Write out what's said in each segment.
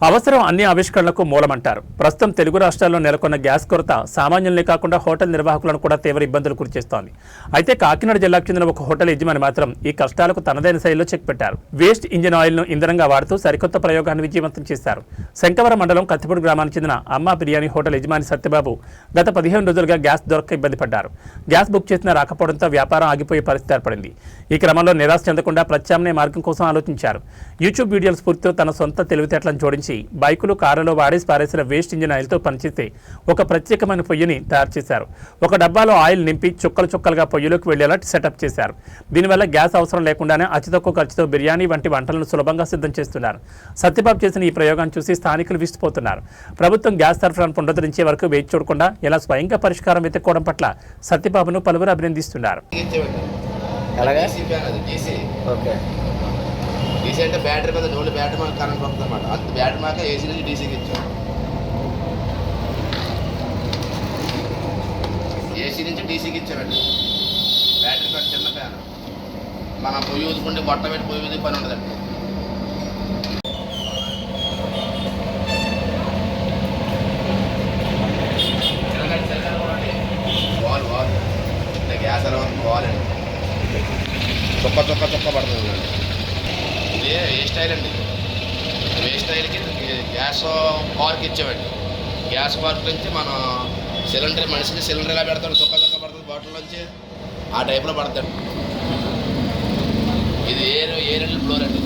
అవసరం అన్ని ఆవిష్కరణలకు మూలమంటారు. ప్రస్తుతం తెలుగు రాష్ట్రాల్లో నెలకొన్న గ్యాస్ కొరత సామాన్యులనే కాకుండా హోటల్ నిర్వాహకులను కూడా తీవ్ర ఇబ్బందులు గురిచేస్తోంది. అయితే కాకినాడ జిల్లాకు చెందిన ఒక హోటల్ యజమాని మాత్రం ఈ కష్టాలకు తనదైన శైలిలో చెక్ పెట్టారు. వేస్ట్ ఇంజిన్ ఆయిల్ను ఇంధనంగా వాడుతూ సరికొత్త ప్రయోగాన్ని విజయవంతం చేశారు. శంకవరం మండలం కత్తిపూడి గ్రామానికి చెందిన అమ్మా బిర్యానీ హోటల్ యజమాని సత్యబాబు గత 15 రోజులుగా గ్యాస్ దొరక్క ఇబ్బంది పడ్డారు. గ్యాస్ బుక్ చేసినా రాకపోవడంతో వ్యాపారం ఆగిపోయే పరిస్థితి ఏర్పడింది. ఈ క్రమంలో నిరాశ చెందకుండా ప్రత్యామ్నాయ మార్గం కోసం ఆలోచించారు. యూట్యూబ్ వీడియోల స్ఫూర్తితో తన సొంత తెలివితేటలను జోడించి బైకులు, కారులో వాడేసి పారేసిన వేస్ట్ ఇంజిన్ ఆయిల్తో పనిచేస్తే ఒక ప్రత్యేకమైన పొయ్యిని తయారు చేశారు. ఒక డబ్బాలో ఆయిల్ నింపి చుక్కలు చుక్కలుగా పొయ్యిలోకి వెళ్లేలా సెటప్ చేశారు. దీనివల్ల గ్యాస్ అవసరం లేకుండానే అతి తక్కువ ఖర్చుతో బిర్యానీ వంటి వంటలను సులభంగా సిద్ధం చేస్తున్నారు. సత్యబాబు చేసిన ఈ ప్రయోగాన్ని చూసి స్థానికులు విస్తుపోతున్నారు. ప్రభుత్వం గ్యాస్ సరఫరాను పునరుద్ధరించే వరకు వేచి చూడకుండా ఇలా స్వయంగా పరిష్కారం వెతుక్కోవడం పట్ల సత్యబాబును పలువురు అభినందిస్తున్నారు. డీసీ అంటే బ్యాటరీ మీద ఓన్లీ బ్యాటరీ మాకు కరెంట్ వస్తుంది అన్నమాట. అంత బ్యాటరీ మాక ఏసీ నుంచి డీసీకి ఇచ్చాం. ఏసీ నుంచి డీసీకి ఇచ్చామండి. బ్యాటరీ ఫ్యాన్ చిన్న ఫ్యాన్. మనం పొయ్యి ఊదుకుంటే బొట్ట పెట్టి పొయ్యి ఊది పని ఉండదండి. వాల్ వాల్ అంటే గ్యాస్ ఎలా ఉంది వాల్ అండి. చొక్క చొక్క చొక్క పడుతుంది అండి. ఇది వేస్ట్ ఆయిల్ అండి. వేస్ట్ ఆయిల్కి గ్యాస్ కార్క్ ఇచ్చామండి. గ్యాస్ కార్క్ నుంచి మనం సిలిండర్ మనిషికి సిలిండర్ ఎలా పెడతాడు, చొక్క చొక్క పడుతుంది బాటిల్ నుంచి ఆ టైప్లో పడతాడు. ఇది ఏ రెండు ఫ్లోర్ అండి.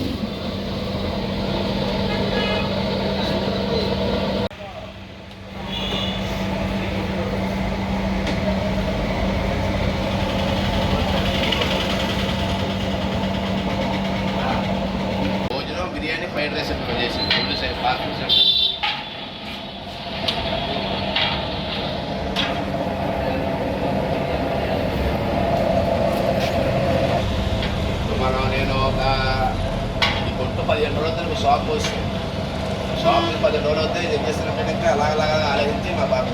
బిర్యానీ ఫ్రైడ్ రైస్ చేసి ఫుల్ ఫాస్ట్ ఫుడ్ సెంటర్. నేను ఒక ఈ కొట్టు 15 రోజులు అవుతుంది. షాప్ వస్తుంది. షాప్ 15 రోజులు అవుతాయి. ఇది చేస్తున్నట్టు ఇంకా అలాగ ఆలోచించి మా బాబు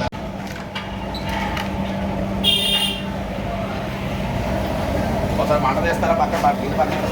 ఒకసారి మంట చేస్తారా పక్కన పక్కన